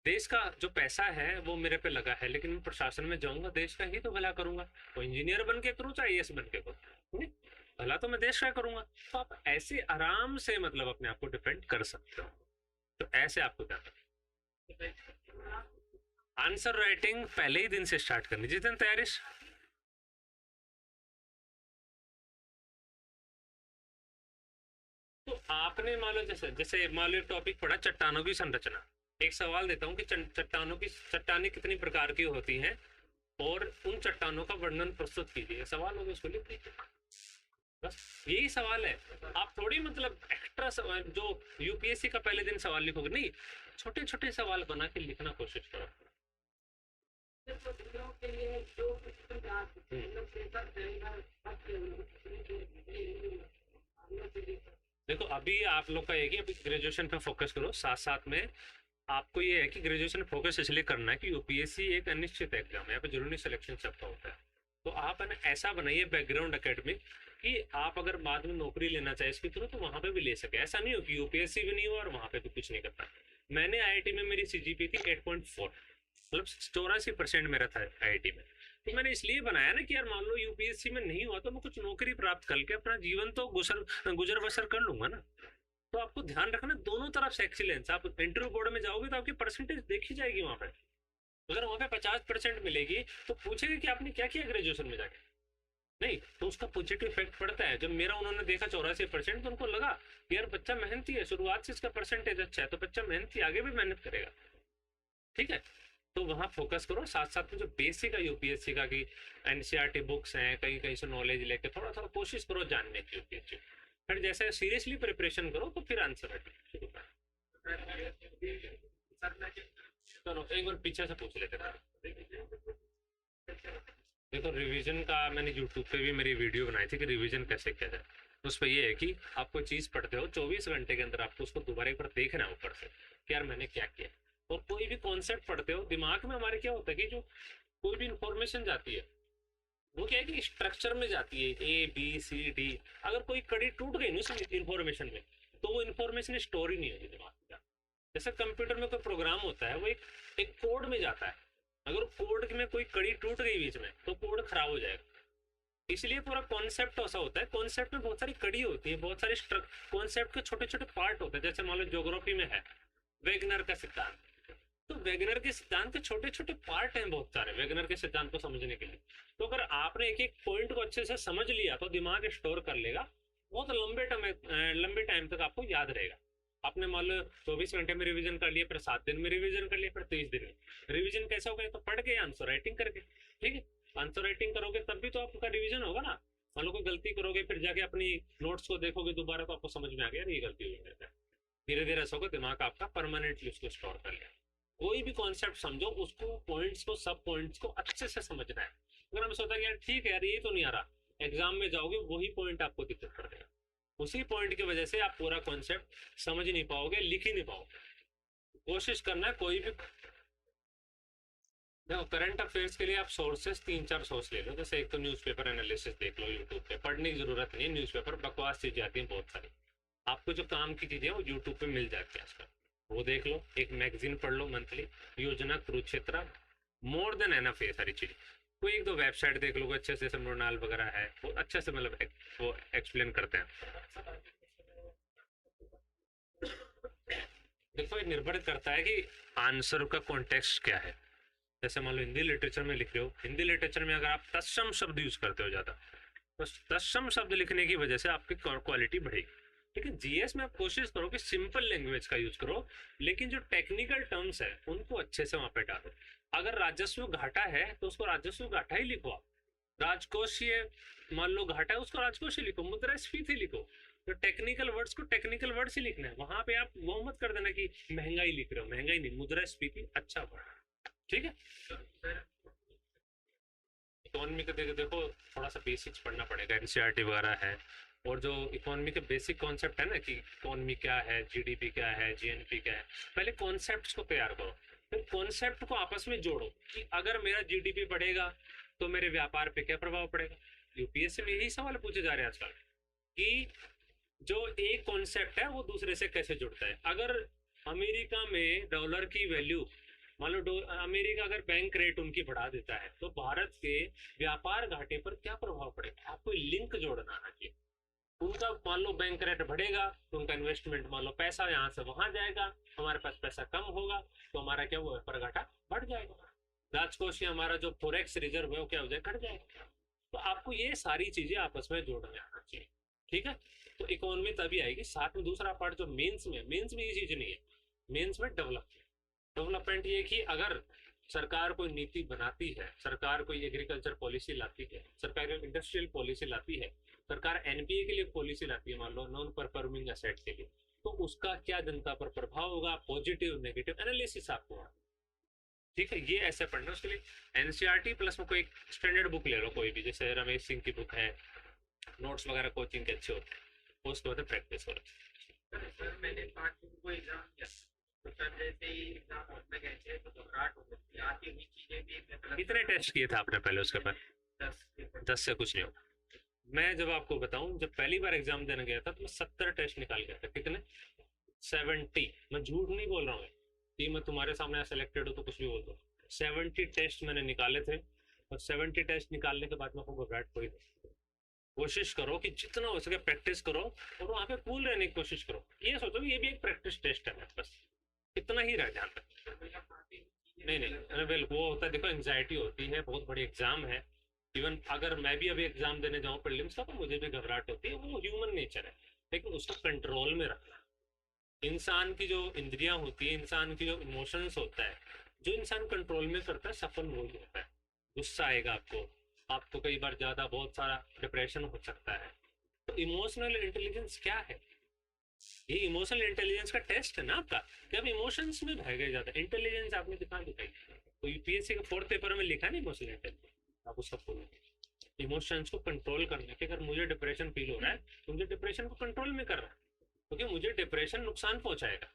देश का जो पैसा है वो मेरे पे लगा है, लेकिन मैं प्रशासन में जाऊंगा देश का ही तो भला करूंगा। तो इंजीनियर बन के करूँ चाहे आईएएस बन के करूँ, भला तो मैं देश का करूंगा। तो आप ऐसे आराम से मतलब अपने आप को डिफेंड कर सकते हो। तो ऐसे आपको क्या करना, आंसर राइटिंग पहले ही दिन से स्टार्ट करनी। जितने तैयारिश तो आपने मान लो जैसे मान लो टॉपिक पढ़ा चट्टानों की संरचना। एक सवाल देता हूँ कि चट्टानें कितनी प्रकार की होती हैं और उन चट्टानों का वर्णन प्रस्तुत कीजिए। सवाल होगा उसको लिख दीजिए, बस यही सवाल है। आप थोड़ी मतलब एक्स्ट्रा सवाल जो यूपीएससी का पहले दिन सवाल लिखोगे, नहीं, छोटे छोटे सवाल बना के लिखना कोशिश करो। देखो अभी आप लोग का है कि अभी ग्रेजुएशन पे फोकस करो, साथ साथ में आपको ये है कि ग्रेजुएशन फोकस इसलिए करना है कि यूपीएससी एक अनिश्चित एग्जाम है, यहाँ पे जरूरी सिलेक्शन सबका होता है। तो आप है ना ऐसा बनाइए बैकग्राउंड एकेडमिक कि आप अगर बाद में नौकरी लेना चाहे इसके थ्रू तो वहां पे भी ले सके। ऐसा नहीं हो कि यूपीएससी भी नहीं हो और वहां पे भी कुछ नहीं करता। मैंने आईआईटी में मेरी सीजीपी थी 8.4, मतलब 84% मेरा था आईआईटी में। तो मैंने इसलिए बनाया ना कि यार मान लो यूपीएससी में नहीं हुआ तो मैं कुछ नौकरी प्राप्त करके अपना जीवन तो गुजर बसर कर लूंगा ना। तो आपको ध्यान रखना दोनों तरफ से एक्सीलेंस। आप इंटरव्यू बोर्ड में जाओगे तो आपकी परसेंटेज देखी जाएगी वहां पे। अगर वहां पे 50% मिलेगी तो पूछेगा कि आपने क्या किया ग्रेजुएशन में जाके, नहीं तो उसका पॉजिटिव इफेक्ट पड़ता है। जब मेरा उन्होंने देखा 84% तो उनको लगा कि यार बच्चा मेहनती है, शुरुआत से इसका परसेंटेज अच्छा है, तो बच्चा मेहनती आगे भी मेहनत करेगा। ठीक है, तो वहाँ फोकस करो। साथ साथ में जो बेसिक है यूपीएससी का कि एनसीईआरटी बुक्स हैं, कहीं कहीं से नॉलेज लेके थोड़ा थोड़ा कोशिश करो जानने की यूपीएससी। फिर जैसे सीरियसली प्रिपरेशन करो तो फिर आंसर शुरू करो। चलो एक बार पीछे से पूछ लेते हैं। देखो रिवीजन का मैंने यूट्यूब पे भी मेरी वीडियो बनाई थी कि रिवीजन कैसे किया जाए। उस पर ये है कि आप कोई चीज़ पढ़ते हो 24 घंटे के अंदर आपको उसको दोबारा एक बार देखना है ऊपर से कि यार मैंने क्या किया। और कोई भी कॉन्सेप्ट पढ़ते हो दिमाग में हमारे क्या होता है कि जो कोई भी इंफॉर्मेशन जाती है वो क्या है कि स्ट्रक्चर में जाती है, ए बी सी डी। अगर कोई कड़ी टूट गई ना उस इंफॉर्मेशन में तो वो इंफॉर्मेशन स्टोर ही नहीं होगी दिमाग में। जैसे कंप्यूटर में कोई प्रोग्राम होता है वो एक कोड में जाता है, अगर कोड में कोई कड़ी टूट गई बीच में तो कोड खराब हो जाएगा। इसलिए पूरा कॉन्सेप्ट ऐसा होता है, कॉन्सेप्ट में बहुत सारी कड़ी होती है, बहुत सारे कॉन्सेप्ट के छोटे छोटे पार्ट होते हैं। जैसे मान लो ज्योग्राफी में है वेगनर का सिद्धांत। तो वेगनर के सिद्धांत के छोटे छोटे पार्ट हैं बहुत सारे वेगनर के सिद्धांत को समझने के लिए। तो अगर आपने एक एक पॉइंट को अच्छे से समझ लिया तो दिमाग स्टोर कर लेगा, बहुत लंबे टाइम तक आपको याद रहेगा। आपने मान लो 24 घंटे में रिवीजन कर लिया, फिर 7 दिन में रिवीजन कर लिया, फिर 30 दिन में रिवीजन कैसे हो गया? तो पढ़ के आंसर राइटिंग करके। ठीक है, आंसर राइटिंग करोगे तब भी तो आपका रिवीजन होगा ना। मान लो कोई गलती करोगे, फिर जाके अपनी नोट्स को देखोगे दोबारा तो आपको समझ में आ गया ये गलती हुई है। धीरे धीरे ऐसा होगा दिमाग आपका परमानेंटली उसको स्टोर कर लिया। कोई भी कॉन्सेप्ट समझो, उसको पॉइंट्स को सब पॉइंट्स को अच्छे से समझना है। अगर हम सोचा कि यार ठीक है यार ये तो नहीं आ रहा, एग्जाम में जाओगे वही पॉइंट आपको दिक्कत कर देगा। उसी पॉइंट की वजह से आप पूरा कॉन्सेप्ट समझ नहीं पाओगे, लिख ही नहीं पाओगे। कोशिश करना है कोई भी, देखो करंट अफेयर्स के लिए आप सोर्सेस 3-4 सोर्स ले लो। जैसे एक तो न्यूज़पेपर एनालिसिस देख लो यूट्यूब पे, पढ़ने की जरूरत नहीं है, न्यूज़पेपर बकवास चीजें आती हैं बहुत सारी। आपको जो काम की चीजें वो यूट्यूब पे मिल जाती है आजकल, वो देख लो। एक मैगजीन पढ़ लो मंथली, योजना, कुरुक्षेत्र, मोर देन एनफ है सारी चीज। कोई एक दो वेबसाइट देख लो अच्छे से, मृणाल वगैरह है, वो अच्छे से मतलब वो एक्सप्लेन करते हैं। देखो ये निर्भर करता है कि आंसर का कॉन्टेक्स्ट क्या है। जैसे मान लो हिंदी लिटरेचर में लिख रहे हो, हिंदी लिटरेचर में अगर आप तत्सम शब्द यूज करते हो ज्यादा, तो तत्सम शब्द लिखने की वजह से आपकी क्वालिटी बढ़ेगी। लेकिन जीएस में आप कोशिश करो कि सिंपल लैंग्वेज का यूज करो, लेकिन जो टेक्निकल टर्म्स है उनको अच्छे से वहां पे डालो। अगर राजस्व घाटा है तो उसको राजस्व घाटा ही लिखो आप। राजकोषीय मान लो घाटा है, उसको राजकोषीय लिखो। मुद्रास्फीति लिखो, तो टेक्निकल वर्ड्स को टेक्निकल वर्ड्स ही लिखना है। वहां पे आप वो मत कर देना कि महंगाई लिख रहे हो, महंगाई नहीं, मुद्रास्फीति अच्छा वर्ड। ठीक है, इकोनॉमी का देखो थोड़ा सा बेसिक्स पढ़ना पड़ेगा, एनसीईआरटी वगैरह है। और जो इकोनॉमी के बेसिक कॉन्सेप्ट है ना कि इकोनॉमी क्या है, जीडीपी क्या है, जीएनपी क्या है, पहले कॉन्सेप्ट्स को तैयार करो, फिर कॉन्सेप्ट को आपस में जोड़ो कि अगर मेरा जीडीपी बढ़ेगा तो मेरे व्यापार पे क्या प्रभाव पड़ेगा। यूपीएससी में यही सवाल पूछे जा रहे हैं आजकल कि जो एक कॉन्सेप्ट है वो दूसरे से कैसे जुड़ता है। अगर अमेरिका में डॉलर की वैल्यू, मान लो अमेरिका अगर बैंक रेट उनकी बढ़ा देता है तो भारत के व्यापार घाटे पर क्या प्रभाव पड़ेगा। आपको लिंक जोड़ना आना चाहिए। उनका मान लो बैंक रेट बढ़ेगा तो उनका इन्वेस्टमेंट, मान लो पैसा यहाँ से वहां जाएगा, हमारे पास पैसा कम होगा तो हमारा क्या वो व्यापार घाटा बढ़ जाएगा। राजकोषीय हमारा जो फोरेक्स रिजर्व है वो क्या हो जाएगा, घट जाएगा। तो आपको ये सारी चीजें आपस में जोड़ने आना चाहिए। ठीक है, तो इकोनॉमी तभी आएगी। साथ में दूसरा पार्ट जो मेंस में ये चीज नहीं है। मेंस में डेवलपमेंट ये कि अगर सरकार कोई नीति बनाती है, सरकार कोई एग्रीकल्चर पॉलिसी लाती है, सरकार इंडस्ट्रियल पॉलिसी लाती है, सरकार एनपीए के लिए पॉलिसी लाती है, मान लो नॉन परफॉर्मिंग एसेट के लिए, तो उसका क्या जनता पर प्रभाव होगा, पॉजिटिव नेगेटिव एनालिसिस आपको। ठीक है, ये ऐसे पढ़ना। उसके लिए एनसीईआरटी प्लस में कोई स्टैंडर्ड बुक ले लो कोई भी, जैसे रमेश सिंह की बुक है, नोट्स वगैरह कोचिंग के अच्छे होते हैं, उसके बाद प्रैक्टिस करो। सर मैंने 5 दिन को एग्जाम दिया, तो सर जैसे ही एग्जाम होने गए थे तो घबराहट हो गई, आती हुई चीजें भी। कितने टेस्ट किए थे आपने पहले उसके बाद? 10 से कुछ नहीं होगा। मैं जब आपको बताऊं, जब पहली बार एग्जाम देने गया था तो मैं 70 टेस्ट निकाल गया था। कितने? 70। मैं झूठ नहीं बोल रहा हूँ कि मैं तुम्हारे सामने सिलेक्टेड हूँ तो कुछ भी बोल दो। 70 टेस्ट मैंने निकाले थे, और 70 टेस्ट निकालने के बाद में आपको घबराहट हुई। कोशिश करो कि जितना हो सके प्रैक्टिस करो, और वहां पे कूल रहने की कोशिश करो। ये सोचो ये भी एक प्रैक्टिस टेस्ट है, बस इतना ही रह ध्यान तक। नहीं वेल वो होता है, देखो एंग्जाइटी होती है, बहुत बड़ी एग्जाम है। इवन अगर मैं भी अभी एग्जाम देने जाऊँ प्रीलिम्स का तो मुझे भी घबराहट होती है, वो ह्यूमन नेचर है। लेकिन उसको कंट्रोल में रखना। इंसान की जो इंद्रियां होती है, इंसान की जो इमोशंस होता है, जो इंसान कंट्रोल में करता है सफल वही होता है। गुस्सा आएगा आपको, आपको कई बार ज्यादा बहुत सारा डिप्रेशन हो सकता है। तो इमोशनल इंटेलिजेंस क्या है? ये इमोशनल इंटेलिजेंस का टेस्ट है ना आपका, कि आप इमोशंस में बह गए ज्यादा। इंटेलिजेंस आपने दिखा दिखाई, तो यूपीएससी के 4th पेपर में लिखा नहीं इमोशनल इंटेलिजेंस, आप उसका बोलो इमोशंस को कंट्रोल करने के। अगर मुझे डिप्रेशन फील हो रहा है तो मुझे डिप्रेशन को कंट्रोल में कर रहा है, क्योंकि मुझे डिप्रेशन नुकसान पहुंचाएगा।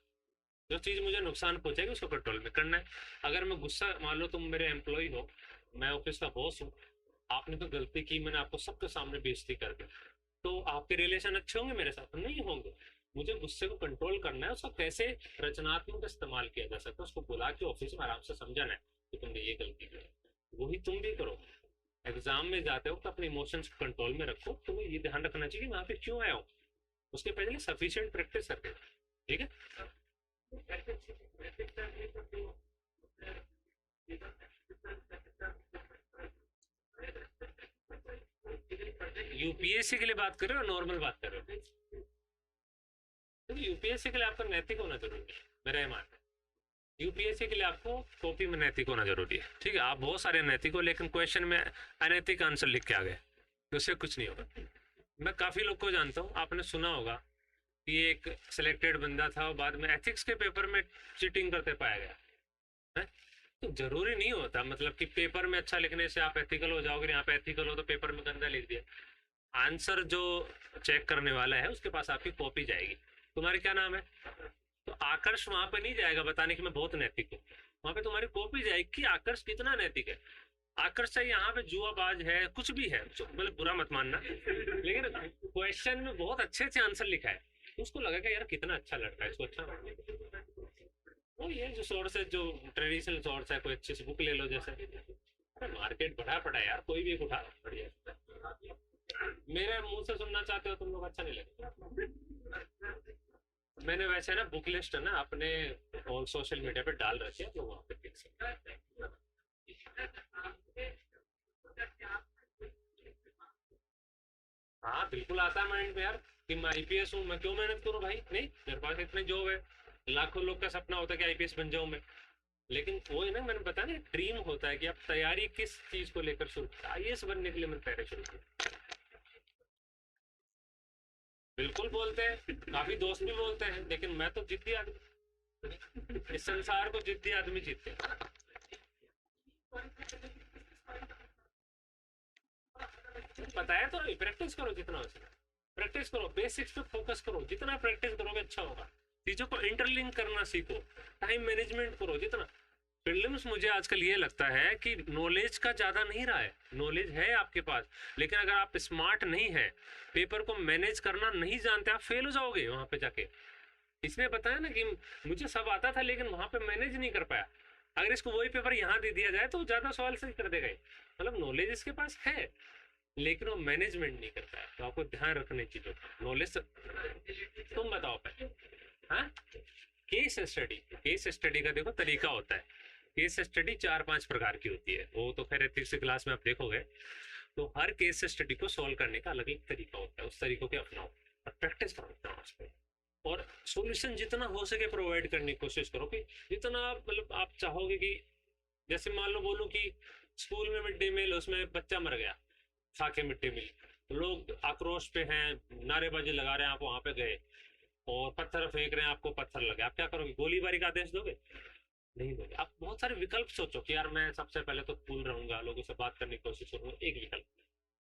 जो चीज मुझे नुकसान पहुंचाएगी उसको कंट्रोल में करना है। अगर मैं गुस्सा, मान लो तुम मेरे एम्प्लॉय हो, मैं ऑफिस का बॉस हूँ, आपने तो गलती की, मैंने आपको सबके सामने बेइज्जती कर दी, तो आपके रिलेशन अच्छे होंगे मेरे साथ? नहीं होंगे। मुझे गुस्से को कंट्रोल करना है, उसका कैसे रचनात्मक इस्तेमाल किया जा सकता है, उसको बुला के ऑफिस में आराम से समझाना है कि तुमने ये गलती की। वही तुम भी करो। एग्जाम में जाते हो तो अपने इमोशंस को कंट्रोल में रखो। तुम्हें ये ध्यान रखना चाहिए कि वहां पे क्यों आया हूँ, उसके पहले सफिशिएंट प्रैक्टिस करते हो। ठीक है, यूपीएससी के लिए बात कर रहे हो, नॉर्मल बात कर रहे हो? यूपीएससी के लिए आपको नैतिक होना जरूरी है, मेरा ये मानना है। यूपीएससी के लिए आपको कॉपी में नैतिक होना जरूरी है, ठीक है। आप बहुत सारे नैतिक हो, लेकिन क्वेश्चन में अनैतिक आंसर लिख के आ गए तो उससे कुछ नहीं होगा। मैं काफ़ी लोग को जानता हूँ, आपने सुना होगा कि एक सिलेक्टेड बंदा था और बाद में एथिक्स के पेपर में चीटिंग करते पाया गया है। तो जरूरी नहीं होता मतलब कि पेपर में अच्छा लिखने से आप एथिकल हो जाओगे। यहाँ पे एथिकल हो तो पेपर में गंदा लिख दिया, आंसर जो चेक करने वाला है उसके पास आपकी कॉपी जाएगी, तुम्हारी क्या नाम है, तो आकर्ष वहां पे नहीं जाएगा बताने कि मैं बहुत नैतिक हूँ, वहां पे तुम्हारी कॉपी जाएगी कि आकर्ष कितना नैतिक है। आकर्ष चाहे यहाँ पे जुआबाज है, कुछ भी है, मतलब बुरा मत मानना, लेकिन क्वेश्चन में बहुत अच्छे अच्छे आंसर लिखा है, तो उसको लगेगा यार कितना अच्छा लड़का है, इसको अच्छा। वो ये जो सोर्स है, जो ट्रेडिशनल सोर्स है, कोई अच्छी सी बुक ले लो, जैसे अरे मार्केट बढ़ा पड़ा है यार, कोई भी उठा बढ़िया। मेरे मुंह से सुनना चाहते हो तुम लोग, अच्छा नहीं लगता। मैंने वैसे ना बुक लिस्ट है ना अपने और सोशल मीडिया पे डाल रखी है, तो वहाँ पे देख सकते हैं। हाँ बिल्कुल आता है माइंड में यार कि मैं आईपीएस हूँ, मैं क्यों मेहनत करूँ भाई, नहीं मेरे पास इतने जॉब है, लाखों लोग का सपना होता है कि आईपीएस बन जाऊँ मैं। लेकिन वो है ना, मैंने बताया ना, ड्रीम होता है कि आप तैयारी किस चीज को लेकर शुरू, आईएएस बनने के लिए मैंने तैयारी शुरू की। बिल्कुल बोलते हैं, काफी दोस्त भी बोलते हैं, लेकिन मैं तो जिद्दी आदमी, इस संसार को जिद्दी आदमी जीतते हैं। पता है तो प्रैक्टिस करो जितना हो सके, प्रैक्टिस करो, बेसिक्स पे फोकस करो, जितना प्रैक्टिस करोगे अच्छा होगा। चीजों को इंटरलिंक करना सीखो, टाइम मैनेजमेंट करो जितना। प्रीलिम्स मुझे आजकल ये लगता है कि नॉलेज का ज़्यादा नहीं रहा है, नॉलेज है आपके पास, लेकिन अगर आप स्मार्ट नहीं है, पेपर को मैनेज करना नहीं जानते, आप फेल हो जाओगे वहाँ पे जाके। इसने बताया ना कि मुझे सब आता था लेकिन वहाँ पे मैनेज नहीं कर पाया। अगर इसको वही पेपर यहाँ दे दिया जाए तो ज़्यादा सवाल सही कर देगा, मतलब नॉलेज इसके पास है लेकिन वो मैनेजमेंट नहीं करता है, तो आपको ध्यान रखने की जो नॉलेज। तुम बताओ पहले। हाँ, केस स्टडी, केस स्टडी का देखो तरीका होता है। केस स्टडी 4-5 प्रकार की होती है, वो तो खैर तीसरी क्लास में आप देखोगे। तो हर केस स्टडी को सॉल्व करने का अलग अलग तरीका होता है, उस तरीकों के अपनाओ और प्रैक्टिस करो उस पर, और सॉल्यूशन जितना हो सके प्रोवाइड करने की कोशिश करो कि जितना मतलब आप चाहोगे कि, जैसे मान लो बोलो कि स्कूल में मिड डे मील, उसमें बच्चा मर गया खा के मिड डे मील, लोग आक्रोश पे हैं, नारेबाजी लगा रहे हैं, आप वहां पे गए और पत्थर फेंक रहे हैं, आपको पत्थर लगे, आप क्या करोगे, गोलीबारी का आदेश दोगे? नहीं दोगे। आप बहुत सारे विकल्प सोचो कि यार मैं सबसे पहले तो कूल रहूंगा, लोगों से बात करने की कोशिश करूंगा, एक विकल्प।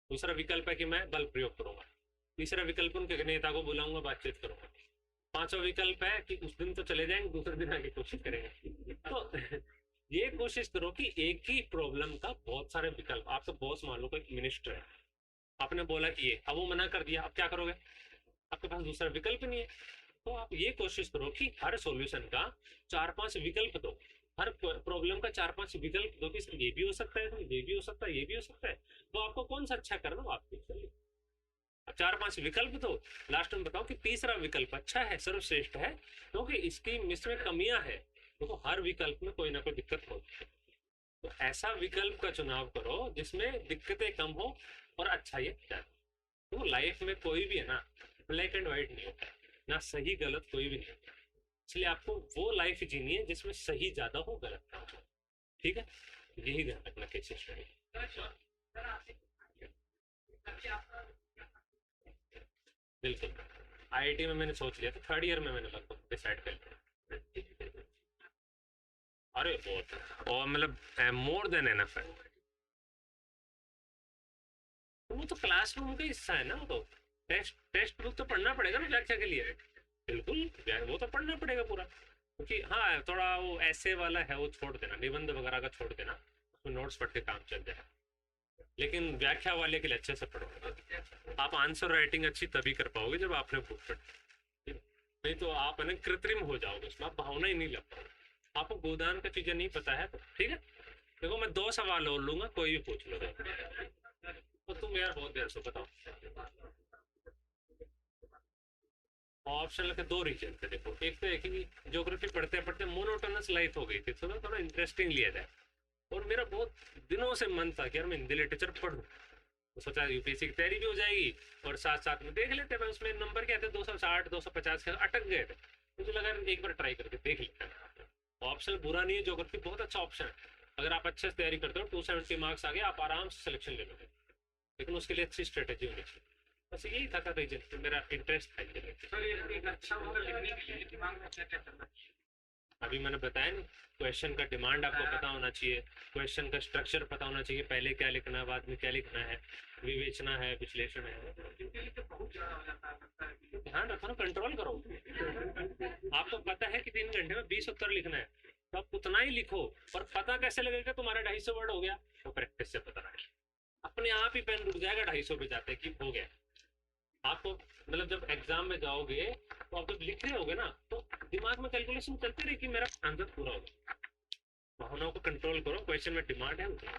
दूसरा विकल्प है कि मैं बल प्रयोग करूंगा। तीसरा विकल्प उनके नेता को बुलाऊंगा, बातचीत करूंगा। पांचवा विकल्प है कि उस दिन तो चले जाएंगे, दूसरे दिन आगे कोशिश करेंगे। तो ये कोशिश करो कि एक ही प्रॉब्लम का बहुत सारे विकल्प। आप तो बॉस मान लो कोई मिनिस्टर है, आपने बोला कि ये, अब वो मना कर दिया, अब क्या करोगे, आपके पास दूसरा विकल्प नहीं है। तो आप ये कोशिश करो कि हर सॉल्यूशन का 4-5 विकल्प दो, हर प्रॉब्लम का 4-5 विकल्प दो कि इसमें ये भी हो सकता है, इसमें ये भी हो सकता है, ये भी हो सकता है। तो आपको कौन सा अच्छा करना हो आप चलिए, 4-5 विकल्प दो, लास्ट में बताओ कि तीसरा विकल्प अच्छा है, सर्वश्रेष्ठ है, क्योंकि इसकी इसमें कमियां है। तो हर विकल्प में कोई ना कोई दिक्कत हो, तो ऐसा विकल्प का चुनाव करो जिसमें दिक्कतें कम हो और अच्छा ये ज्यादा। तो लाइफ में कोई भी है ना, ब्लैक एंड व्हाइट नहीं होता, ना सही गलत कोई भी नहीं होता। इसलिए आपको वो लाइफ जीनी है जिसमें सही ज्यादा हो, गलत ना हो, ठीक है। यही ध्यान रखना केस स्टडी। बिल्कुल, आईआईटी में मैंने सोच लिया था, 3rd ईयर में मैंने लगभग डिसाइड कर लिया। अरे बहुत, और मतलब मोर देन एनफ है। तो वो तो क्लासरूम का हिस्सा है ना, वो तो टेस्ट बुक तो पढ़ना पड़ेगा ना व्याख्या के लिए। बिल्कुल, वो तो पढ़ना पड़ेगा पूरा, क्योंकि हाँ थोड़ा वो ऐसे वाला है वो छोड़ देना, निबंध वगैरह का छोड़ देना, उसमें नोट्स पढ़ के काम चल जाए। लेकिन व्याख्या वाले के लिए अच्छे से पढ़ो। आप आंसर राइटिंग अच्छी तभी कर पाओगे जब आपने बुक पढ़ी, नहीं तो आप है ना कृत्रिम हो जाओगे, उसमें आप भावना ही नहीं लग पाओगे। आपको गोदान का चीजें नहीं पता है तो ठीक है। देखो मैं 2 सवाल और लूंगा, कोई भी पूछ लो। तो तुम यार बहुत देर से बताओ। ऑप्शनल के दो रीजन थे। देखो, एक तो है कि ज्योग्राफी पढ़ते पढ़ते मोनोटोनस लाइफ हो गई थी, थोड़ा थोड़ा इंटरेस्टिंग लिया जाए। और मेरा बहुत दिनों से मन था कि यार मैं हिंदी लिटरेचर पढ़ूं, तो सोचा यूपीएससी की तैयारी भी हो जाएगी और साथ साथ में देख लेते हैं। उसमें नंबर क्या थे, 260 250 के अटक गए थे। मुझे लगा एक बार ट्राई करके देख लेते हैं। ऑप्शन बुरा नहीं है, ज्योग्राफी बहुत अच्छा ऑप्शन है। अगर आप अच्छे से तैयारी करते हो, 270 मार्क्स आ गए, आप आराम से सिलेक्शन ले लोगे, लेकिन उसके लिए अच्छी स्ट्रेटेजी होनी चाहिए। बस यही था रीजन, मेरा इंटरेस्ट था ये। सर ये एक अच्छा होगा लिखने के लिए दिमाग में क्या क्या करना चाहिए? अभी मैंने बताया नहीं, क्वेश्चन का डिमांड आपको पता होना चाहिए, क्वेश्चन का स्ट्रक्चर पता होना चाहिए, पहले क्या लिखना है, बाद में क्या लिखना है, विवेचना है, विश्लेषण है। इनके लिए तो बहुत ज्यादा हो जाता है, लगता है कि ध्यान रखो ना, कंट्रोल करो। आपको पता है कि 3 घंटे में 20 उत्तर लिखना है, तो आप उतना ही लिखो। और पता कैसे लगेगा तुम्हारा 250 वर्ड हो गया, तो प्रैक्टिस से पता लगेगा। अपने आप ही पेन रुक जाएगा 250 पे जाते कि हो गया। आपको मतलब जब एग्जाम में जाओगे तो आप जब लिख रहे होगे ना, तो दिमाग में कैलकुलेशन चलती रही कि मेरा आंसर पूरा होगा। भावनाओं को कंट्रोल करो, क्वेश्चन में डिमांड है उतना।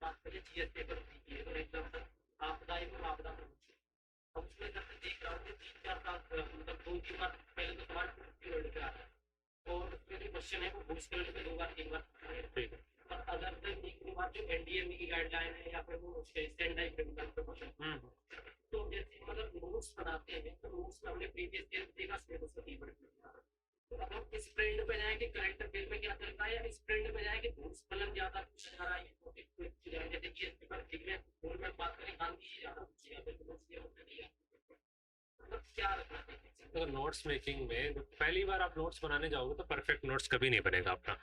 बात करें जीएस पेपर की, और एकदम आपदा ही वो आपदा में अब उसमें जब मैं देख रहा हूँ कि 3-4 साल मतलब 2-3 बार पहले तो सवाल वर्ल्ड पे आ रहा है, और उसमें जो क्वेश्चन है वो भूस्खलन पे 2 बार 3 बार ठीक है। और अदर देन एक बार जो एनडीएमई की गाइडलाइन है या फिर वो उसके स्टैंडर्ड क्रिमिनल प्रिकॉशन, तो जैसे मतलब नोट्स बनाते हैं तो नोट्स में हमने प्रीवियस ईयर देखा सिलेबस को रीड किया। तो अब हम इस ट्रेंड पे जाएंगे, करंट अफेयर में क्या चल रहा है, या इस ट्रेंड पे जाएंगे भूस्खलन ज्यादा पूछा जा रहा है, ये टॉपिक जैसे कि इस पेपर ठीक है और मैं बात करें गांधी जी ज्यादा पूछे या फिर मतलब क्या रखना चाहिए? तो नोट्स मेकिंग में पहली बार आप नोट्स बनाने जाओगे तो परफेक्ट नोट्स कभी नहीं बनेगा आपका।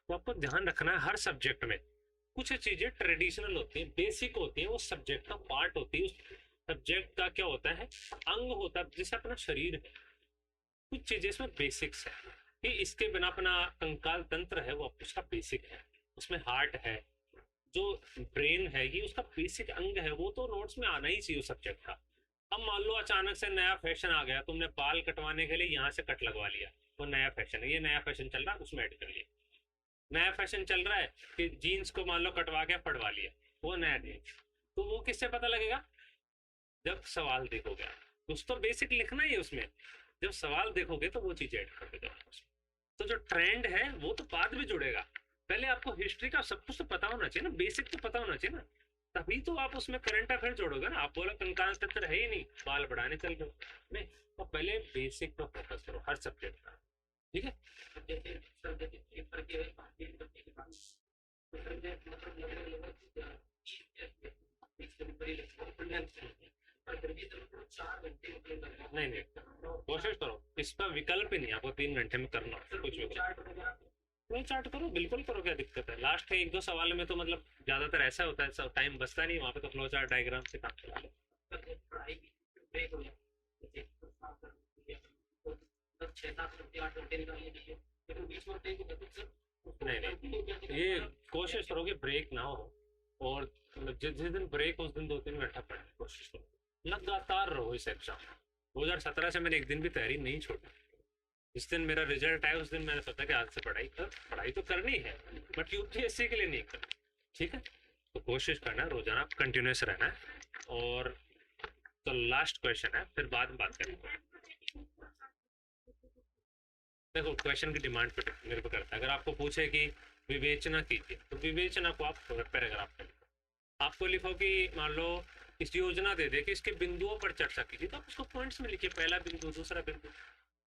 तो आपको ध्यान रखना है, हर सब्जेक्ट में कुछ चीजें ट्रेडिशनल होती हैं, बेसिक होती हैं, वो सब्जेक्ट का पार्ट होती है। उस सब्जेक्ट का क्या होता है, अंग होता है, जैसे अपना शरीर है। कुछ चीजें इसमें बेसिक्स है कि इसके बिना अपना कंकाल तंत्र है वो उसका बेसिक है, उसमें हार्ट है, जो ब्रेन है ये उसका बेसिक अंग है, वो तो नोट्स में आना ही चाहिए सब्जेक्ट का। अब मान लो अचानक से नया फैशन आ गया, तुमने बाल कटवाने के लिए यहाँ से कट लगवा लिया, वो नया फैशन है, ये नया फैशन चल रहा है, उसमें ऐड कर लिया। नया फैशन चल रहा है कि जीन्स को मान लो कटवा के पड़वा लिया, वो नया जीन्स। तो वो किससे पता लगेगा, जब सवाल देखोगे। कुछ तो बेसिक लिखना ही है उसमें, जब सवाल देखोगे तो वो चीज ऐड कर देगा। तो जो ट्रेंड है वो तो बाद में जुड़ेगा, पहले आपको हिस्ट्री का सब कुछ तो पता होना चाहिए ना, बेसिक तो पता होना चाहिए ना, तभी तो आप उसमें करंट अफेयर जोड़ोगे ना। आप बोला कंकाल तंत्र है ही नहीं, बाल बढ़ाने चल रहे हो नहीं, तो पहले बेसिक पर फोकस करो हर सब्जेक्ट का, ठीक है। जैसे सर जैसे पेपर के बाकी करने के बाद तो सर मतलब लगभग नहीं नहीं, कोशिश करो, इसका विकल्प ही नहीं, आपको 3 घंटे में करना कुछ भी। फ्लो चार्ट करो, बिल्कुल करो, क्या दिक्कत है। लास्ट के 1-2 सवाल में तो मतलब ज्यादातर ऐसा होता है, सब टाइम बचता नहीं वहाँ पे, तो फ्लो चार्ट डायग्राम से काम चला लो। नहीं नहीं, ये कोशिश करो कि ब्रेक ना हो, और मतलब जिस दिन ब्रेक उस दिन 2-3 घंटा पढ़ने की कोशिश करो, लगातार रहो इस एग्जाम। 2017 से मैंने एक दिन भी तैयारी नहीं छोड़ी। जिस दिन मेरा रिजल्ट आया उस दिन मैंने सोचा कि आज से पढ़ाई तो करनी है, बट यूपीएससी के लिए नहीं करनी, ठीक है। तो कोशिश करना है रोजाना कंटिन्यूस रहना है। और तो लास्ट क्वेश्चन है, फिर बाद में बात करेंगे। देखो, क्वेश्चन की डिमांड पर निर्भर करता है। अगर आपको पूछे कि विवेचना कीजिए, तो विवेचना को आप पैराग्राफ में लिखो। आपको लिखो कि मान लो इस योजना दे दे कि इसके बिंदुओं पर चर्चा कीजिए, तो आप उसको पॉइंट्स में लिखिए, पहला बिंदु, दूसरा बिंदु।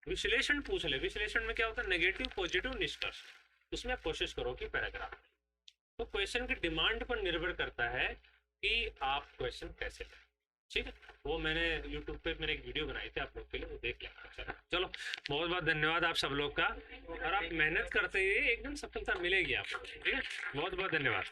विश्लेषण पूछ ले, विश्लेषण में क्या होता है, नेगेटिव पॉजिटिव निष्कर्ष, उसमें आप कोशिश करो कि पैराग्राफ। तो क्वेश्चन की डिमांड पर निर्भर करता है कि आप क्वेश्चन कैसे लें, ठीक है। वो मैंने यूट्यूब पे मैंने एक वीडियो बनाई थी आप लोग के लिए, वो देख लेना। चलो, बहुत बहुत धन्यवाद आप सब लोग का, और आप मेहनत करते हुए एकदम सफलता मिलेगी आपको, ठीक है। बहुत बहुत धन्यवाद।